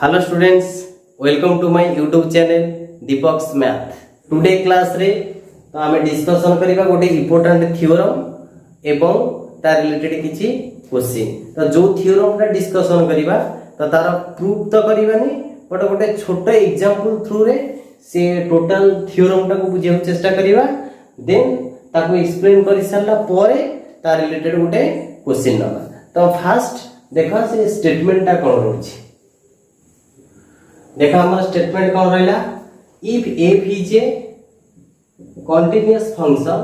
Hello students, welcome to my YouTube channel Deepak's math. Today class रे तो आमे discussion करिबा गोटे इंपोर्टेंट थ्योरम एवं तार रिलेटेड किछि क्वेश्चन। तो जो थ्योरम रा डिस्कशन करिबा तो तार प्रूफ तो करिबानी बट गोटे छोट एग्जांपल थ्रू रे से टोटल थ्योरम टा को बुझिया चेष्टा करिबा, देन ताको एक्सप्लेन करि सारला परे तार रिलेटेड गोटे क्वेश्चन नबा। तो फास्ट देखा से स्टेटमेंट टा कोन रहछि। देखा हमारा स्टेटमेंट कौन रहला, if f is a continuous function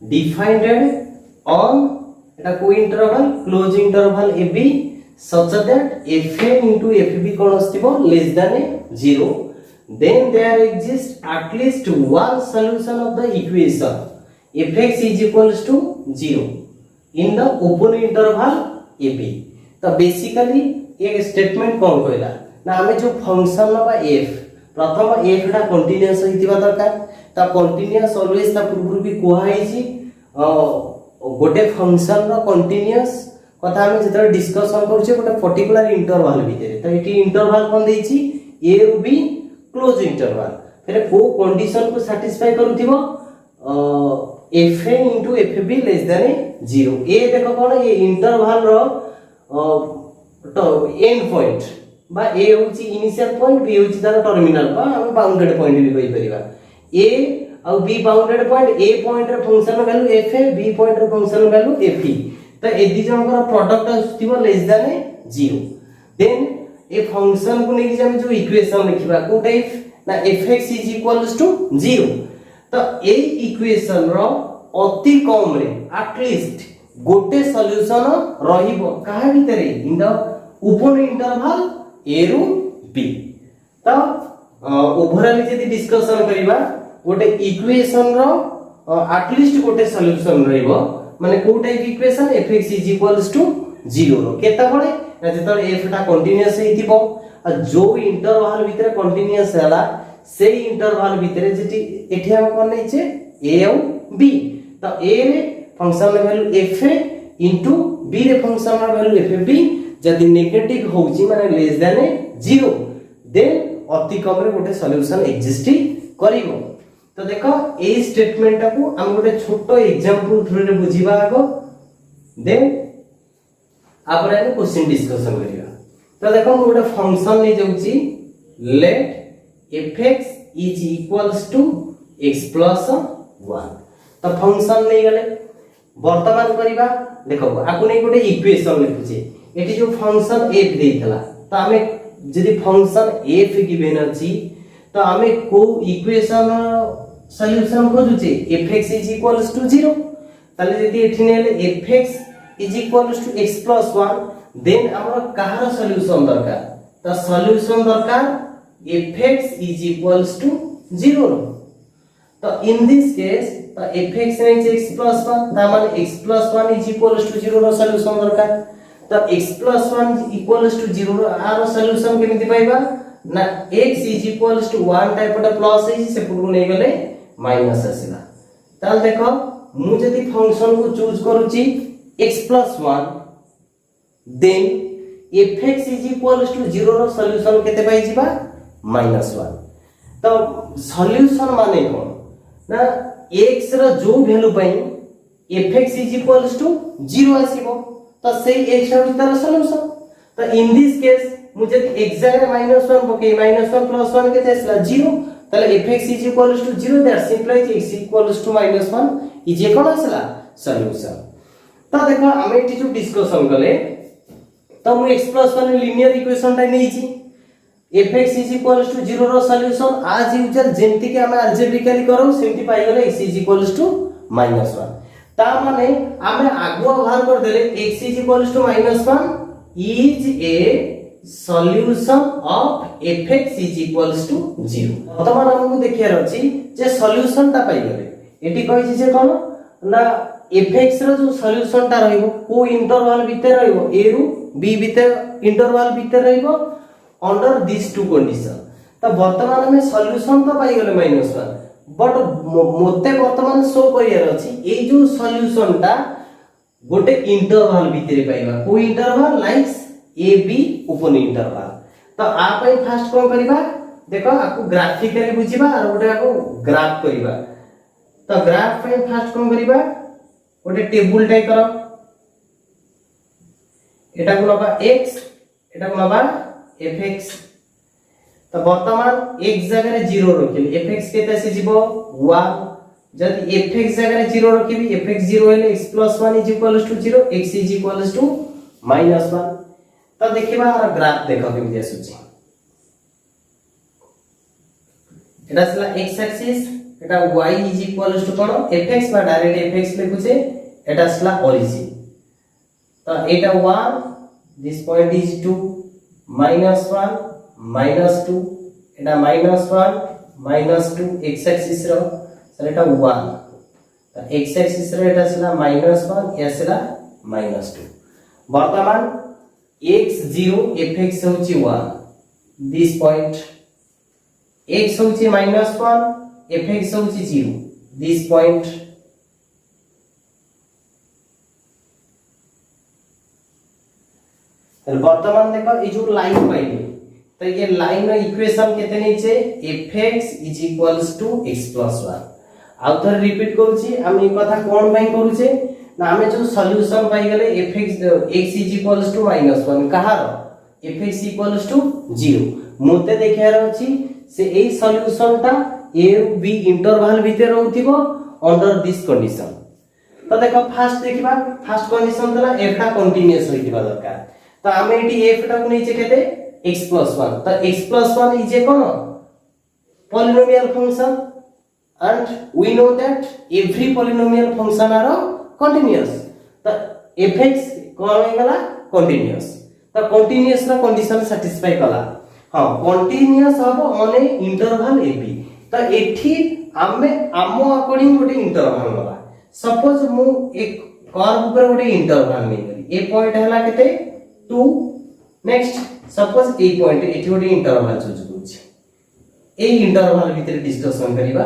defined on eta को interval close interval ab such that fn into fb कौन आस्तिबो less than 0, then there exists at least one solution of the equation fx is equals to 0 in the open interval ab। तो basically ये statement कौन कहला ना, हमें जो function नबा f प्रथम f टा कंटीन्यूअस होइतिबा दरकार। ता कंटीन्यूअस ऑलवेज ता पूर्व भी कोहा हिची गोटे फंक्शन रो कंटीन्यूअस कथा हमें जेतरा डिस्कशन करछे गोटे पर्टिकुलर इंटरवल भितरे। तो एटी इंटरवल कोन देइची a रु b क्लोज इंटरवल, फिर को कंडीशन को सैटिस्फाई करूथिबो fa * fb लेस देन 0। ए देखो कोन ये इंटरवल रो तो एंड पॉइंट बा ए होची इनिशियल पॉइंट, बी होची तार टर्मिनल बा हम बाउंडेड पॉइंट भी कहि परिबा। ए और B bounded point, A point रे फंक्शन वैल्यू f है, बी पॉइंट रे फंक्शन वैल्यू f ही। तो ए दी जणकर प्रोडक्ट आस्तिबो लेस देन 0। देन ए फंक्शन को नेकी हम जो इक्वेशन लिखिबा को टाइप ना fx = 0। तो ए इक्वेशन रो अति कम रे एटलीस्ट गोटे सॉल्यूशन रहिबो काहा भीतरे in the open interval a रु b। तो ओवरऑल यदि डिस्कशन करिबा गोटे इक्वेशन रो एटलीस्ट गोटे सॉल्यूशन रहइबो, माने को टाइप इक्वेशन fx = 0 रो केता बळे ना जेतर f टा कंटीन्यूअस हेतिबो आ जो इंटरवल भीतर कंटीन्यूअस हला से इंटरवल भीतर जेति एठी हम कोन नै छे a और b। तो a रे function value f into b रे फंक्शन वैल्यू fb जदि नेगेटिव होउची माने लेस देन 0, देन अति कम रे गोटे सॉल्यूशन एग्जिस्ट करिवो। तो देखो ए स्टेटमेंट को हम गोटे छोटो एग्जांपल थ्रू रे बुझिबा आगो, देन आपरे हम क्वेश्चन डिस्कशन करिया। तो देखो हम गोटे फंक्शन नै जाउची लेट fx = x + 1। तो फंक्शन नै गले वर्तमान करिबा। देखो आकु नै गोटे इक्वेशन लिखुची, एटी जो फंक्शन f देइतला तो हमें जदि फंक्शन f गिवन अछि तो हमें को इक्वेशन सॉल्यूशन खोजुचे fx = 0। ताले जदि एठी नेले fx = x + 1, देन हमर कहार सॉल्यूशन दरकार, तो सॉल्यूशन दरकार fx = 0 रो। तो इन दिस केस तो fx is x + 1 ता माने x + 1 = 0 रो सॉल्यूशन दरकार। तो x + 1 = 0 रो आरो सॉल्यूशन केमिति पाइबा ना x = 1 टाइप टा प्लस है से पूर्व नै गले माइनस आसीला। ताल देखो मु जदि फंक्शन को चूज करूची x + 1, देन fx = 0 रो सॉल्यूशन केते पाइ जिबा -1। तो सॉल्यूशन माने कोन ना x रो जो वैल्यू पाई fx = 0 आसीबो, तो से x होची तार सॉल्यूशन। तो इन दिस केस मुझे एग्जैक्ट -1 पके -1 + 1 केते आसला 0, तले fx = 0 that simplifies x = -1 is कोन आसला सॉल्यूशन। तो देखो हम एटी जो डिस्कशन कले तो मु x + 1 लीनियर इक्वेशन टा नेइची fx = 0 रो सॉल्यूशन आज यूजर जेंति के हम अलजेब्रिकली करू सेंति पाई गले x = -1। ता माने हमें आगुआ बाहर कर देले x = -1 is a solution of fx = 0। वर्तमान हमहु देखियार अछि जे सॉल्यूशन ता पाई गले एटी कहि जे कोन ना fx रो जो सॉल्यूशन ता रहइबो को इंटरवल भीतर रहइबो a रु b भीतर इंटरवल भीतर रहइबो अंडर दिस टू कंडीशन। तो वर्तमान में सॉल्यूशन तो पाई गले -1, बट मोते वर्तमान शो करियर अछि ए जो सॉल्यूशन ता गोटे इंटरवल भीतर पाइबा को interval like A be open interval. तो आ पई फास्ट कोन करिबा देखो आपको ग्राफिकली बुझिबा और गोटे आपको ग्राफ करिबा। तो ग्राफ पई फास्ट कोन करिबा गोटे टेबल टाइप करो एटा को नबा x एटा को नबा fx। तो वर्तमान x जगह रे 0 रखिली fx केते से जीवो 1 जदि fx जगह रे 0 रखिबी fx 0 हेले x + 1 = 0 x = -1। तो देखिबा और ग्राफ देखो केमि आसुची एटा सला x एक्सिस एटा y = कोन fx बा डायरेक्ट fx लिखुचे एटा सला ओरिजिन। तो एटा 1 this point is 2 -1 -2 Etah -1 -2 x axis row sir एटा 1। तो x एक्सिस रो एटा सला -1 या सला -2। वर्तमान x 0 fx होची 1 दिस पॉइंट x होची -1 fx होची 0 दिस पॉइंट। तो वर्तमान देखो ये जो लाइन पाइले तो ये लाइन रो इक्वेशन केते नीचे fx = x + 1। आ थर रिपीट करूची हम ई कथा कोन पई करूचे ना हमें जो सॉल्यूशन पाई गेले fx x = -1 कहार fx = 0 मोते देखार अछि से ए सॉल्यूशन ता a b इंटरवल भीतर रहउथिबो अंडर दिस कंडीशन। तो देखो फास्ट देखिबा फास्ट कंडीशन दला f टा कंटीन्यूअस होइतिबा दरकार। तो हमें एटी f टा को नीचे केते x + 1। तो x + 1 is a cone polynomial function and we know that every polynomial function are continuous। तो fx कोन हो गला कंटीन्यूअस। तो कंटीन्यूअस रा कंडीशन सैटिस्फाई कला हां कंटीन्यूअस हबो on A interval a b। तो एठी हमें आमो अकॉर्डिंग गोटे इंटरवल नबा सपोज मु एक कर्व ऊपर गोटे इंटरवल नै करी ए पॉइंट हला केते 2 नेक्स्ट सपोज ए पॉइंट एठी गोटे इंटरवल चूज करूची ए इंटरवल भीतर डिस्कशन करिबा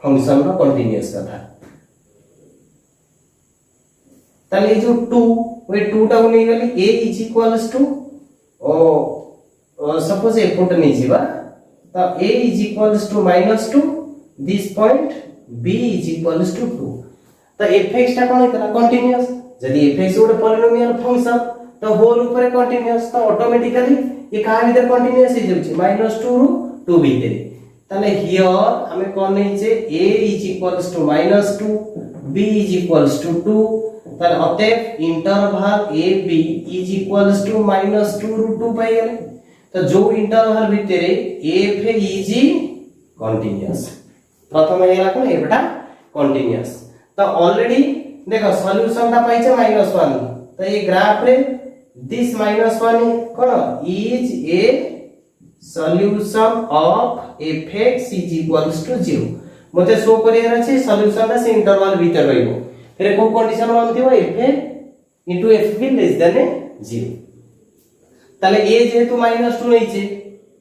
फंक्शन रो कंटीन्यूअस कथा। ताले जो 2 वे 2 टा को नै गली a = सपोज ए फोट नै जीवा तो a = -2 दिस पॉइंट b = 2। तो fx टा कोन हेतला कंटीन्यूअस जदी fx गोटे पॉलिनोमियल फंक्शन तो होल ऊपर कंटीन्यूअस तो ऑटोमेटिकली ये का भीतर कंटीन्यूअस हो जाउची -2 रु 2 भीतर। ताले हियर हमें कोन नै जे a = -2 b = 2। ताले अतएव इंटरवल a b = -2 रु 2 पाई गेले। तो जो इंटरवल भीतर f इज कंटीन्यूअस प्रथम हेला कोन एटा कंटीन्यूअस। तो ऑलरेडी देखो सॉल्यूशन ता पाइছে -1। तो ये ग्राफ रे this -1 cone is a solution of fx = 0 मते शो करियर अछि सॉल्यूशन ता से इंटरवल भीतर रहइबो फिर को कंडीशन मान थिबो f * fb < 0। ताले a जेहेतु -2 नै छै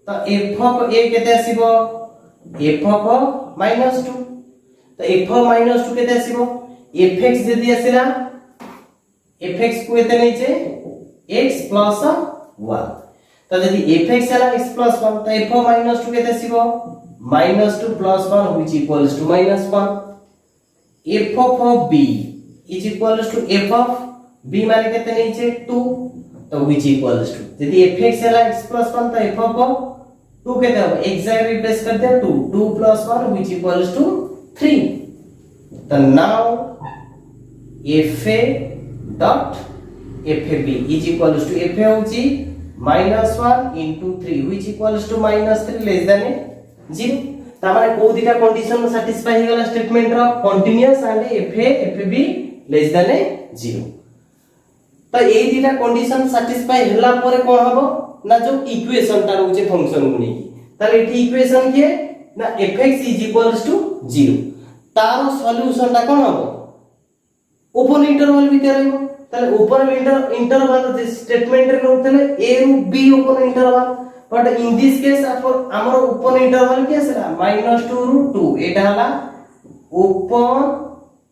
तो f ऑफ a केते आसीबो f ऑफ -2। तो f ऑफ -2 केते आसीबो fx जदी आसीला fx को एते नै छै x + 1। तो जदी fx आला x + 1 तो f ऑफ -2 केते आसीबो -2 + 1 which equals to -1। f of b is equals to f of b माने केते नै छै 2 तो which equals to जदी fx आला x + 1 तो f of 2 केते हो x जगह रिप्लेस कर दे 2 + 1 which equals to 3। तो now fa dot fb is equals to fa होची -1 into 3 which equals to -3 less than 0। तामाने को दिटा कंडीशन सैटिस्फाई हे गला स्टेटमेंट रो continuous and fa fb less than 0। तो ए दिटा कंडीशन सैटिस्फाई होला परे कोन हबो ना जो इक्वेशन ता रहउचे फंक्शन गुनी ताले एठी इक्वेशन के ना fx = 0 तारो सॉल्यूशन ता कोन हबो ओपन इंटरवल भीतर रहइबो। ताले ओपन इंटरवल स्टेटमेंट रे नोतले a रु b open interval but in this case हमर ओपन इंटरवल के आसला -2 रु 2 एटा हला ओपन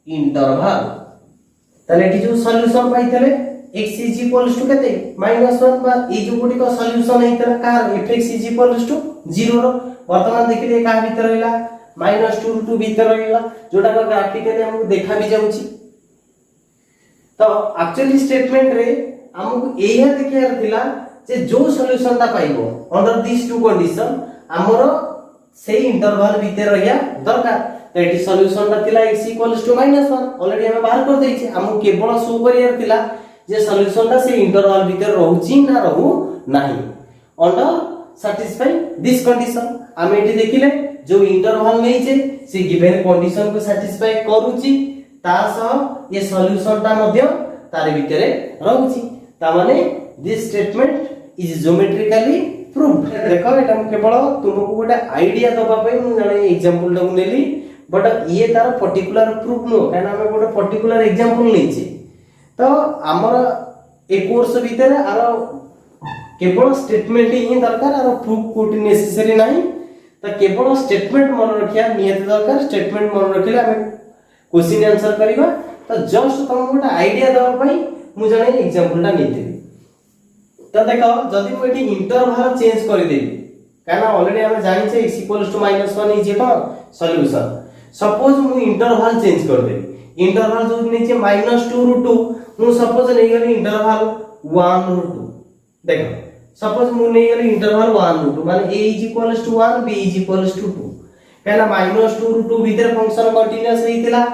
इंटरवल। ताले एठी जो सॉल्यूशन पाइतले x इज इक्वल्स टू केते -1 बा ए जो गुडी को सॉल्यूशन हेतला कार fx इज इक्वल्स टू 0 रो वर्तमान देखिले का भीतर रहला -2 ରୁ 2 भीतर रहला जोटा को ग्राफिकली हमको देखा भी जाउची। तो एक्चुअली स्टेटमेंट रे हमको एहा देखियार थिला जे जो सॉल्यूशन ता पाइबो अंडर दिस टू कंडीशन हमरो से इंटरवल भीतर रहया दरकार। तो एटी सॉल्यूशन ता थिला x इक्वल्स टू -1 ऑलरेडी हम बाहर कर देछि हमको केवल शो करियार थिला जे सॉल्यूशन ता से इंटरवल भीतर रहउची ना रहू नाही अंडर सैटिस्फाई दिस कंडीशन। हम एटी देखिले जो इंटरवल नै छे से गिवन कंडीशन को सैटिस्फाई करूची ता सह ये सॉल्यूशन ता मध्य तार भीतर रहउची ता माने this statement is geometrically proved. देखो एटा हम केवल तुमको गोटे आईडिया दबा पई मु जाने एग्जांपल टा नेली बट ये तार पर्टिकुलर प्रूफ नो काना हम गोटे पर्टिकुलर एग्जांपल नै छे। तो हमर ए कोर्स भीतर आर केवल स्टेटमेंट ही दरकार आर प्रूफ कोटी नेसेसरी नाही। तो केवल स्टेटमेंट मन रखिया नियत दरकार स्टेटमेंट मन रखिले हम क्वेश्चन आंसर करबा। तो जस्ट तुम गोटे आईडिया दबा पई मु जाने एग्जांपल टा नेती। तो देखो जदि मु एठी इंटरवल चेंज कर देबी काना ऑलरेडी हम जानि छे x -1 is a solution. Suppose मु इंटरवल चेंज कर देबी इंटरवल जो नै छे -2 ରୁ 2 मु सपोज नै गेली इंटरवल 1 ରୁ 2 देखो सपोज मु नै गेली इंटरवल 1 ରୁ 2 माने a is equals to 1 b is equals to 2 काना -2 ରୁ 2 भीतर फंक्शन कंटीन्यूअस हेतिला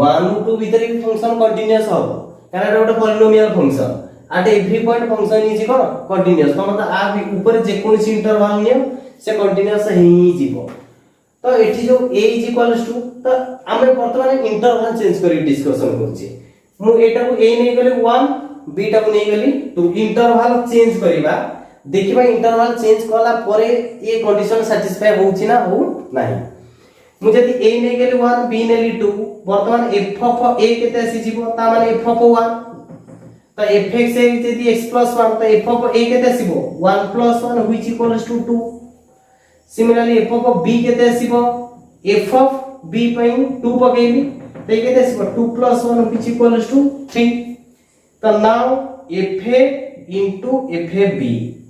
1 ରୁ 2 भीतर भी फंक्शन कंटीन्यूअस हो काना एटा गोटे polynomial function at every point function is equal continuous तो मतलब आ भी ऊपर जे कोनसी इंटरवल नियो से कंटीन्यूअस ही जीवो। तो एठी जो a is equals to तो हमें वर्तमान इंटरवल चेंज करी डिस्कशन करछि मु एटा को a नै गले 1 b टा को नै गली 2 इंटरवल चेंज करिबा देखिबा इंटरवल चेंज कला परे ए कंडीशन सैटिस्फाई होउछि ना हो नाही। मु जदी a नै गले 1 b नेली 2 वर्तमान f of a केते आसी जीवो ता माने f of 1 तो fx है यदि x + 1 तो f of a केते आसीबो 1 + 1 which equals to 2। Similarly f of b केते आसीबो f of b पई 2 पकेबी तो केते आसीबो 2 + 1 व्हिच इक्वल्स टू 3। तो now fa into fab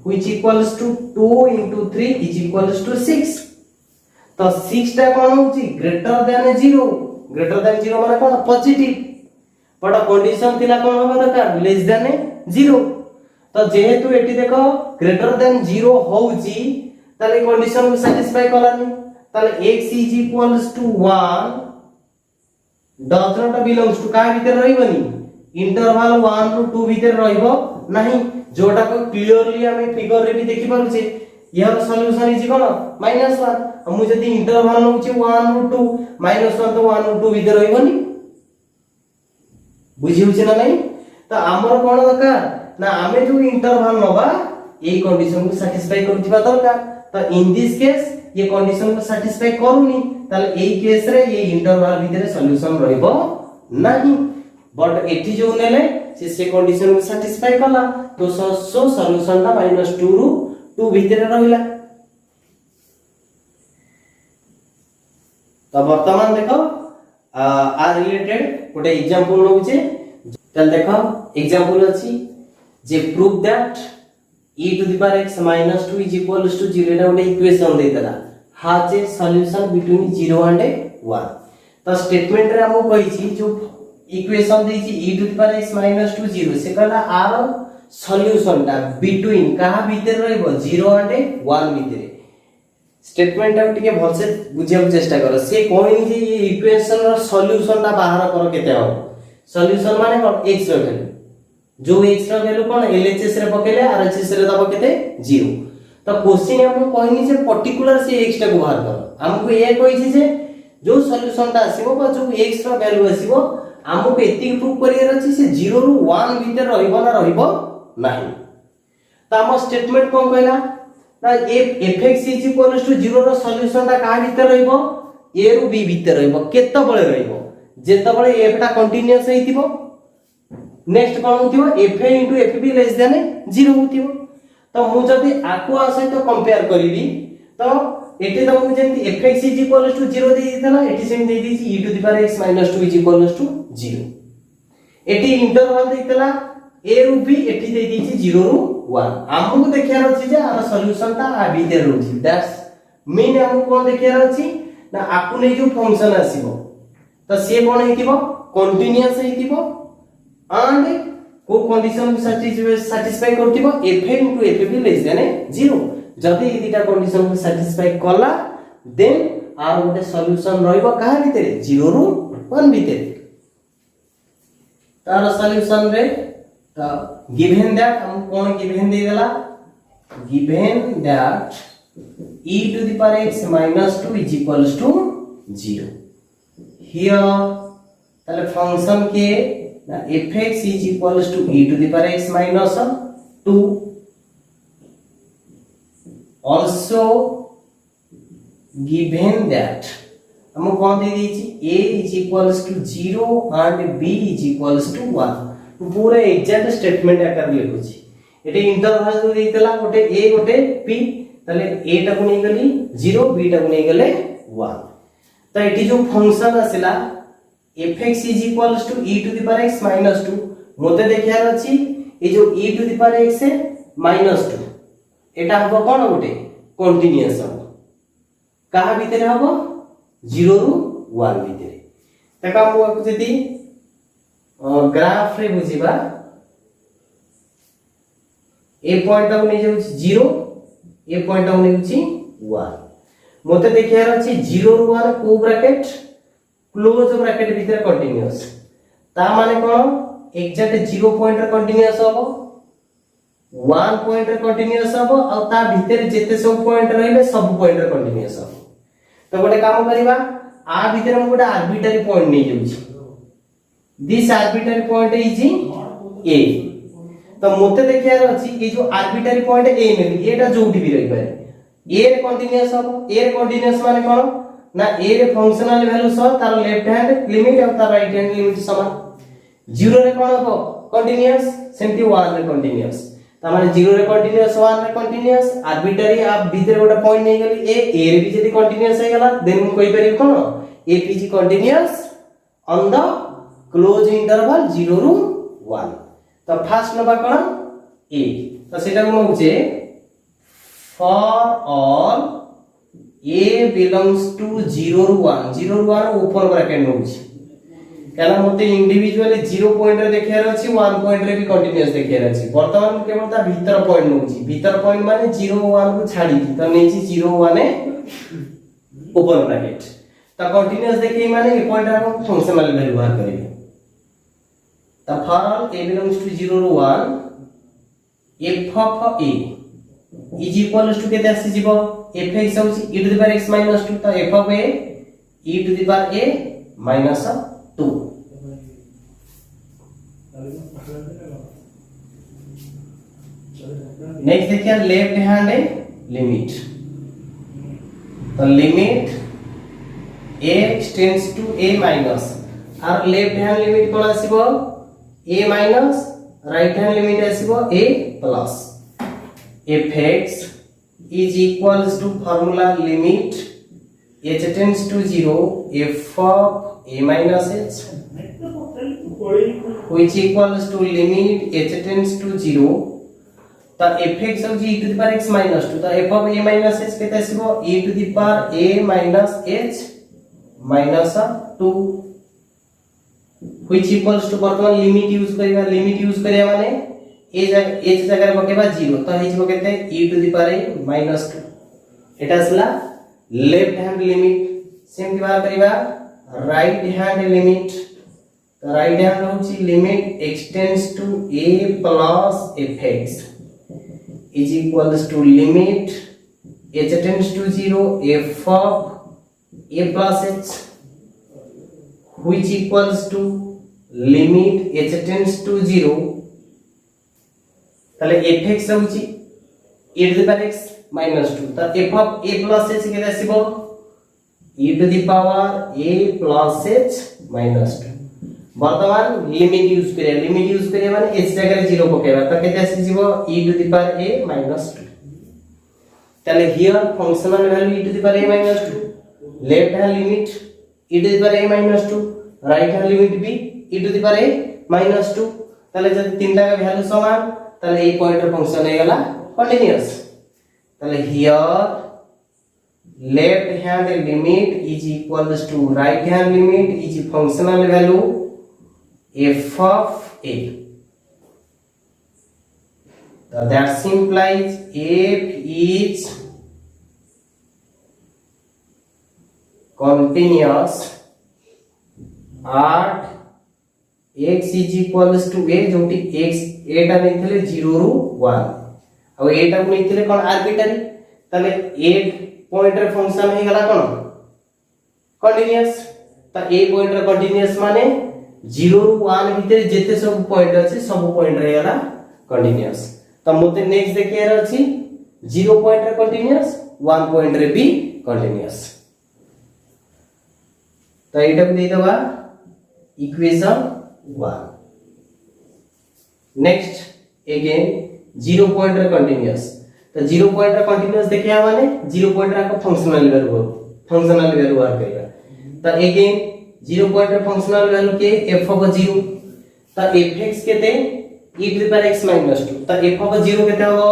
which equals to 2 * 3 is equals to 6। तो 6 टा कोन होची ग्रेटर देन 0 ग्रेटर देन 0 माने कोन पॉजिटिव बट कंडीशन थिला कोन होबा दरकार लेस देन 0। तो जेहेतु एटी देखो ग्रेटर देन 0 होउची ताले कंडीशन को सैटिस्फाई करलानी ताले x is equals to 1 does not belongs to का भीतर रहिबनी इंटरवल 1 ରୁ 2 भीतर रहइबो नाही जोटा को क्लियरली हमें फिगर रे भी देखि पारु छे यार सॉल्यूशन इज कोन -1 हम जदी इंटरवल होउची 1 ରୁ 2 -1 तो 1 ରୁ 2 भीतर रहिबनी बुझी होछि ना नहीं। तो हमर कोन दरकार ना हमें जो इंटरवल नबा ए कंडीशन को सैटिस्फाई करथिबा दरकार। तो इन दिस केस ये कंडीशन को सैटिस्फाई करूनी ताले ए केस रे ये इंटरवल भीतर सॉल्यूशन रहइबो नाही बट एठी जो नेले से कंडीशन को सैटिस्फाई कला तो सो सॉल्यूशन ता -2 ରୁ 2 भीतर रहिला। तो वर्तमान देखो आ रिलेटेड गोटे एग्जांपल नउचे तल देखो एग्जांपल अछि जे prove that e to the power x - 2 is equals to 0 एटा गोटे इक्वेशन देतला has a solution between 0 and 1। तो स्टेटमेंट रे हम कहि छी जो इक्वेशन दे छी e to the power x - 2 0 से कहला आर सॉल्यूशन ता बिटवीन कहा भीतर रहइबो 0 एंड 1 भीतर। स्टेटमेंट टा टिके भलसे बुझिया चेष्टा करो से कोइन जे ये इक्वेशन रो सॉल्यूशन ता बाहर करो केते हो सॉल्यूशन माने कोन x रो वैल्यू जो x रो वैल्यू कोन LHS रे पकेले RHS रे दबो केते 0। तो क्वेश्चन हम कहनी जे पर्टिकुलर से x टा को बाहर करो हमको ये कहि छी जे जो सॉल्यूशन ता आसीबो बा जो x रो वैल्यू आसीबो हमको एति प्रूव करियर अछि से 0 ରୁ 1 भीतर रहइबो ना रहइबो नाही। तो हम स्टेटमेंट कोन कहला ना fx इज इक्वल्स टू 0 रो सॉल्यूशन ता का भीतर रहइबो a ରୁ b भीतर रहइबो केते बळे रहइबो जेते बळे f टा कंटीन्यूअस हेतिबो नेक्स्ट कोन होतिबो fa * fb लेस देन 0 होतिबो। तो मु जदी आको सहित कंपेयर करिवि तो एटे तो मु जेंति fx इज इक्वल्स टू 0 दे दितला एटी सेम दे दिछि e to the power x - 2 is equals to 0। एटी इंटरवल दितला ए रु बी एठी दे दीची 0 रु 1 हमहु देखियार अछि जे आर सॉल्यूशन ता आ भीतर रहउची दैट्स मीन हमहु कोन देखियार अछि ना आपु नै जो फंक्शन आसीबो त से कोन हेतिबो कंटीन्यूअस हेतिबो एंड को कंडीशन सैटिस्फाई करतिबो f * f लेस देन 0 जदि ई दुटा कंडीशन को सैटिस्फाई कला देन आर गोटे सॉल्यूशन रहइबो कहा भीतर 0 रु 1 भीतर तार सॉल्यूशन रे तो गिवन दैट हम कोन गिवन दे देला given that e to the power x minus 2 is equals to 0 here ताले फंक्शन के fx is equals to e to the power x minus 2 also given that हम कोन दे दीची a is equals to 0 and b is equals to 1 पूरा exact statement आकार लिखुची एटे interval जो देइतला गोटे a गोटे p तले a टा को नै गली 0 b टा को नै गले 1 त एटी जो function आसिला fx is equals to e to the power x minus 2 मोते देखियार अछि ए जो e to the power x minus 2 एटा हबो कोन गोटे कंटीन्यूअस हबो कहा भीतर हबो 0 रु 1 भीतर तका हम जति ग्राफ रे बुझिबा ए पॉइंट आउ नै जाउछि 0 ए पॉइंट आउ नै जाउछि 1 मोते देखियार अछि 0 रु 1 को ब्रैकेट क्लोज ब्रैकेट भीतर कंटीन्यूअस ता माने कोन एग्जैक्ट 0 पॉइंट रे कंटीन्यूअस हबो 1 पॉइंट रे कंटीन्यूअस हबो आ ता भीतर जेते सब पॉइंट रहले सब पॉइंट रे कंटीन्यूअस हबो तो गोटे काम करिबा आ भीतर हम गोटे आर्बिट्ररी पॉइंट नै जाउछि this arbitrary point is A तो मोते देखियार अछि ए जो आर्बिट्ररी पॉइंट ए नेली एटा जोठी भी रहि पारे ए रे कंटीन्यूअस हबो ए रे कंटीन्यूअस माने कोन ना ए रे फंक्शनल वैल्यू सो तार लेफ्ट हैंड लिमिट और तार राइट हैंड लिमिट समान 0 रे कोन हबो कंटीन्यूअस सेंटी 1 रे कंटीन्यूअस त माने 0 रे कंटीन्यूअस 1 रे कंटीन्यूअस आर्बिट्ररी आप भीतर गोटा पॉइंट नै गली ए रे भी जदी कंटीन्यूअस हे गला देन हम कहि परिबो कोन ए पी जी continuous on the close interval 0 रु 1 तो फर्स्ट नबा कोन ए तो सेटा कोन होचे for all a belongs to 0 रु 1 0 रु 1 ओपन ब्रैकेट होची काला मते इंडिविजुअली 0 पॉइंट रे देखियार अछि 1 पॉइंट रे भी कंटीन्यूअस देखियार अछि वर्तमान केवल ता भीतर पॉइंट होची भीतर पॉइंट माने 0 1 को छाडी तो नेची 0 1 ओपन ब्रैकेट तो कंटीन्यूअस देखै माने ए पॉइंट रा फंक्शनल वैल्यू बाहर करिवे the for all a belongs to 0 to 1 f of a is equals to केते आसी जीवो fx होची e to the power x minus 2 तो f of a e to the power a minus 2 next देखिए left hand limit तो लिमिट a tends to a minus और left hand limit कोन आसीबो a minus right hand limit आसीबो a plus fx is equals to formula limit h tends to 0 f of a minus h which equals to limit h tends to 0 तो fx of e to the power x minus 2 तो f of a minus h केते आसीबो e to the power a minus h minus 2 which equals to वर्तमान limit use करिया माने ए जगह पकेबा 0 तो हे जबो केते e to the power a minus 2 एटा असला लेफ्ट हैंड लिमिट सेम की बात करिबा राइट हैंड लिमिट तो राइट हैंड होची limit extends to a plus fx is equals to limit h tends to 0 f of a plus h which equals to limit h tends to 0 তাহলে fx होची e to the power x minus 2 तो f of a plus h केते आसीबो e to the power a plus h minus 2 वर्तमान limit use करिया माने h जगह 0 पकेबा तो केते आसी जीवो e to the power a minus 2 ताले here functional value e to the power a minus 2 left hand limit e to the power a minus 2 right hand limit भी e to the power a minus 2 ताले जब तीनटा का value समान ताले ए point रे function हे गला कंटीन्यूअस ताले here left hand limit is equals to right hand limit is functional value f of a. That implies f is continuous at x is equals to a जोटी x a टा नैथिले 0 रु 1 अब a टा नैथिले कोन arbitrary तले a point रे function हे गला कोन continuous त a point रे continuous माने 0 रु 1 भीतर जेते सब पॉइंट अछि सब पॉइंट रे गला कंटीन्यूअस त मोते नेक्स्ट देखियार अछि 0 पॉइंट रे कंटीन्यूअस 1 पॉइंट रे भी कंटीन्यूअस त एटा को दे दबा इक्वेशन 1 नेक्स्ट अगेन 0 पॉइंट रे कंटीन्यूअस तो 0 पॉइंट रे कंटीन्यूअस देखिया माने 0 पॉइंट रे फंक्शनल वैल्यू वर्क करेगा तो अगेन 0 पॉइंट रे फंक्शनल वैल्यू के f ऑफ 0 तो fx केते e to the power x - 2 तो f ऑफ 0 केते हो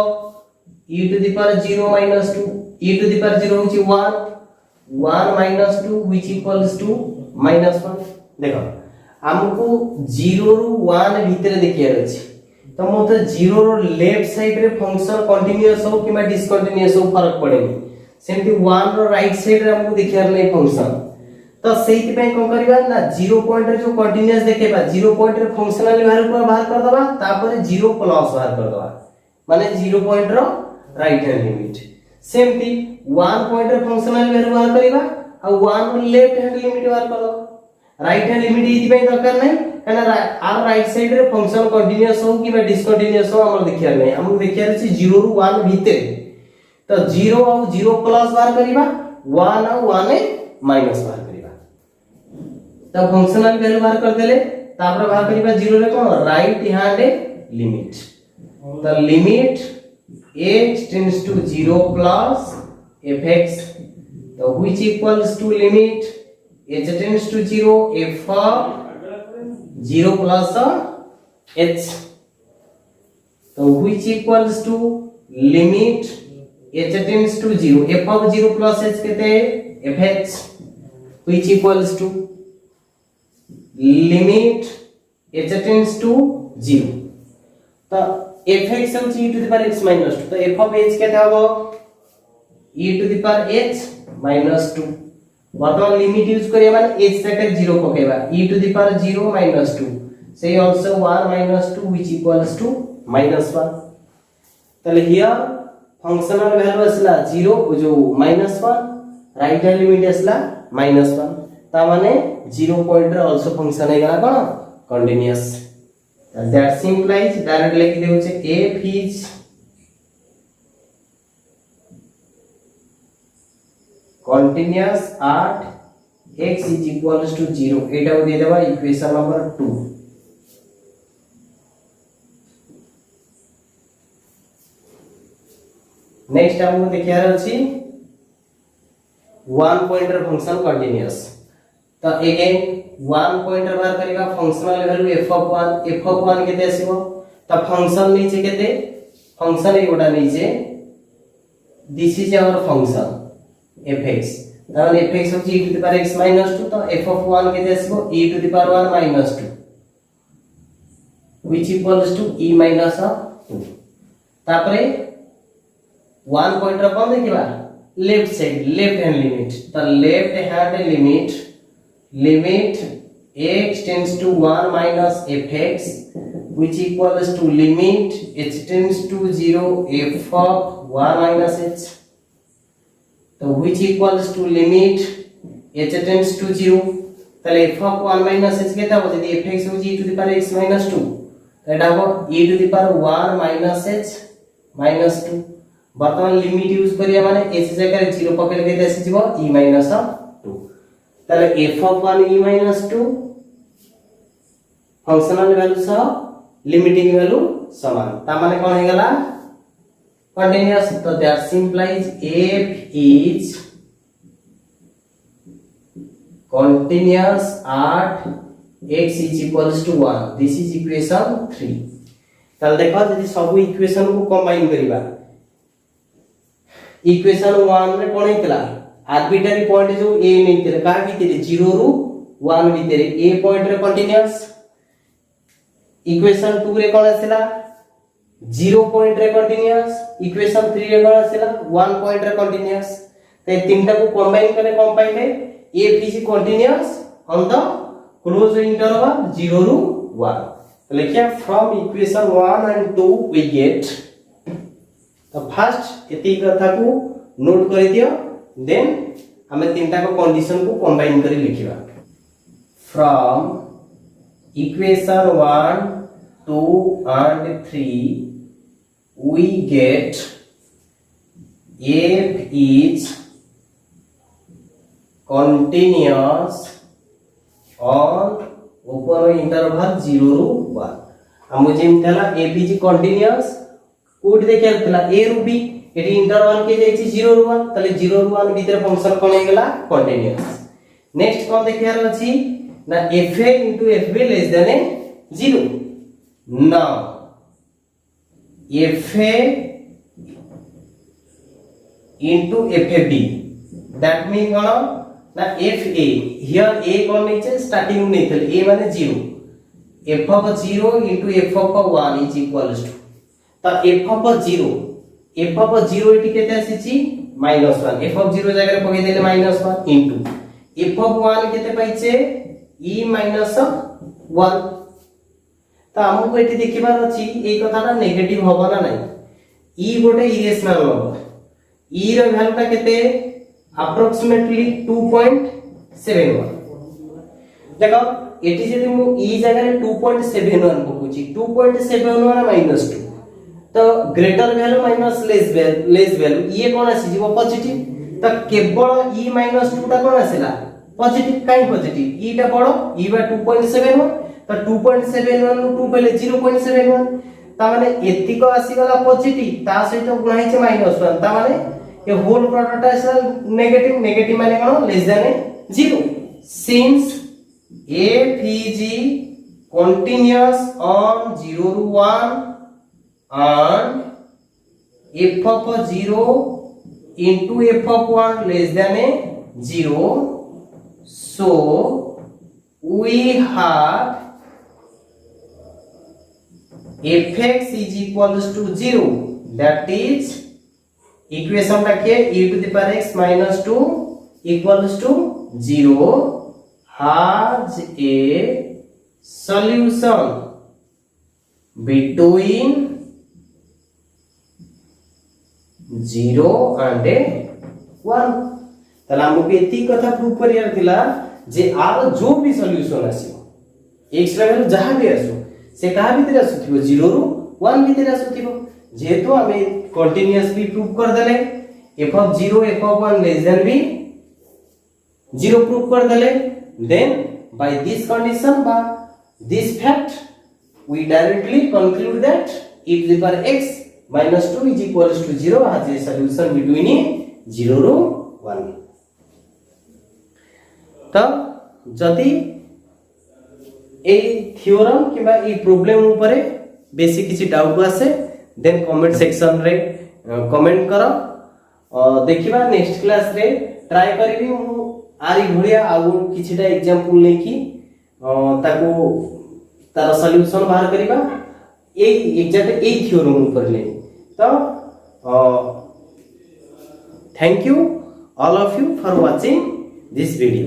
e to the power 0 - 2 e to the power 0 होची 1 1 - 2 व्हिच इक्वल्स टू -1 देखो हमको 0 रु 1 भीतर देखियार अछि तो मोते 0 रो लेफ्ट साइड रे फंक्शन कंटीन्यूअस हो कि डिसकंटीन्यूअस हो फरक पड़ेनी सेमती 1 रो राइट साइड रे हमको देखियार नै फंक्शन तो सेहि पय कोन करबा ना 0 पॉइंट रे जो कंटीन्यूअस देखेबा 0 पॉइंट रे फंक्शनल वैल्यू को बाहर कर दबा तापर 0 प्लस बाहर कर दबा माने 0 point row right hand limit सेमती 1 पॉइंट रे फंक्शनल वैल्यू बाहर करबा आ 1 रो लेफ्ट हैंड लिमिट बाहर कर दबा राइट हैंड लिमिट इति पय दरकार नै काना आर राइट साइड रे फंक्शन कंटीन्यूअस हो कि डिसकंटीन्यूअस हो हमर देखियार नै हम देखियार छी 0 रु 1 भीतर तो 0 और 0 प्लस बाहर करिबा 1 और 1 माइनस बाहर करिबा तो फंक्शनल वैल्यू बाहर कर देले तापर बाहर करिबा 0 रे कोन राइट हैंड लिमिट तो limit x tends to 0 plus fx तो which equals to limit h tends to 0 f of 0 plus h so which equals to limit h tends to 0 f of 0 plus h कहते हैं fh which equals to limit h tends to 0 तो fx होची e to the power x minus 2 तो f of h कहते हबो e to the power h minus 2 वर्तमान limit use करिया माने h तक 0 पकेबा e to the power 0 minus 2 say also 1 minus 2 which equals to minus 1 तले here functional value असला 0 जो minus 1 राइट हैंड लिमिट असला minus 1 ता माने 0 पॉइंट रे आल्सो फंक्शन हे गला कोन कंटीन्यूअस दैट सिंपलाइज डायरेक्ट लिखि देउ छे f is continuous at x is equals to 0 एटा को दे देबा इक्वेशन नंबर 2 नेक्स्ट हमको देखिया अछि 1 पॉइंटर फंक्शन कंटीन्यूअस तो अगेन 1 पॉइंटर बाहर करिबा फंक्शनल वैल्यू f of 1 केते आसीबो तो फंक्शन नीचे केते फंक्शन एगोटा नीचे this is our function fx तार fx होची e to the power x minus 2 तो f of 1 केते आसीबो e to the power 1 minus 2 which equals to e minus 2 तापरे 1 पॉइंट रे कोन देखिबा left side left hand limit तो left hand limit x tends to 1 minus fx which equals to limit h tends to 0 f of 1 minus h तो which equals to limit h tends to 0 तले f of 1 minus h केता हो जदी fx हो जी e to the power x minus 2 तो एटा हो e to the power 1 minus h minus 2 वर्तमान limit use करिया माने h जगह 0 पकड़ के देसी जीवो e minus 2 तले f of 1 e minus 2 functional value सा लिमिटिंग वैल्यू समान ता माने कोन हे गला continuous तो that implies f is continuous at x is equals to 1 this is equation 3 ताल देखो जदी सब इक्वेशन को कंबाइन करिबा इक्वेशन 1 रे कोन हेतला आर्बिट्ररी पॉइंट जो a नैतिले का भीतर 0 रु 1 भीतर a पॉइंट रे कंटीन्यूअस इक्वेशन 2 रे कोन आसिला 0 पॉइंट रे कंटीन्यूअस इक्वेशन 3 रे कोन आसिला 1 पॉइंट रे कंटीन्यूअस ते तीनटा को कंबाइन करे कोन पाइले f is continuous on the closed interval 0 ru 1 तो लिखिया from equation 1 and 2 we get तो फर्स्ट एती कथा को नोट कर दियो देन हमें तीनटा को कंडीशन को कंबाइन करी लिखिबा from equation 1 2 and 3 we get f is continuous on open interval 0 ru 1 हम जेम थला a b g continuous code देखिया थला a ru b eighty interval के जाई छी 0 ru 1 तले 0 ru 1 भीतर फंक्शन कोन हे गेला कंटीन्यूअस नेक्स्ट कोन देखिया अछि ना fa * fb less than 0 now fa into fb that means कोन ना fa here a कोन नै छै स्टार्टिंग नै थल a माने 0 f of 0 into f of 1 is equals to तो f of 0 एटी केते आसी छी -1 f of 0 जगह रे पके देले -1 into f of 1 केते पाइ छै e - 1 तो हमको एटी देखिबार अछि ए कथाटा नेगेटिव होबा ना नै e गोटे इरेशनल नंबर e रो वैल्यूटा केते approximately 2.71 देखो एटी जदि मु e जगह रे 2.71 पकुची 2.71 - 2 तो greater value minus less value ये कोन आसी जीवो पॉजिटिव तो केवल e - 2 ता कोन आसीला पॉजिटिव काई पॉजिटिव e टा बडो e बा 2.71 तो 2.71 नु 2 पहले 0.71 ता माने एतिको आसी गला पॉजिटिव ता सहित गुणा हिचे -1 ता माने ये होल प्रोडक्ट आसीला नेगेटिव नेगेटिव माने कोन less than 0 since f is continuous on 0 to 1 and f of 0 into f of 1 less than 0 so we have fx is equals to 0 that is equation रखिए e to the power x minus 2 equals to 0 has a solution between 0 and 1 तला हमको एती कथा prove करियार थिला जे are जो भी solution आसीबो x level जहां भी आसो से कहा भीतर आसुथिबो 0 रु 1 भीतर आसुथिबो जेतो हमें कंटीन्यूअस भी प्रूव कर देले f of 0 f of 1 less than भी 0 प्रूव कर देले then by this condition by this fact we directly conclude that e to the power x minus 2 is equals to 0 has a solution between 0 रो 1 तो जदि ए theorem किबा a problem ऊपर बेसी किछि doubt आसे then comment section रे comment करो देखिबा next class रे ट्राई करबी आरी भलिया आउ किछिटा एग्जांपल लेकी ताको तार सॉल्यूशन बाहर करिबा ए एग्जैक्ट ए थ्योरम ऊपर ले तो thank you all of you for watching this video.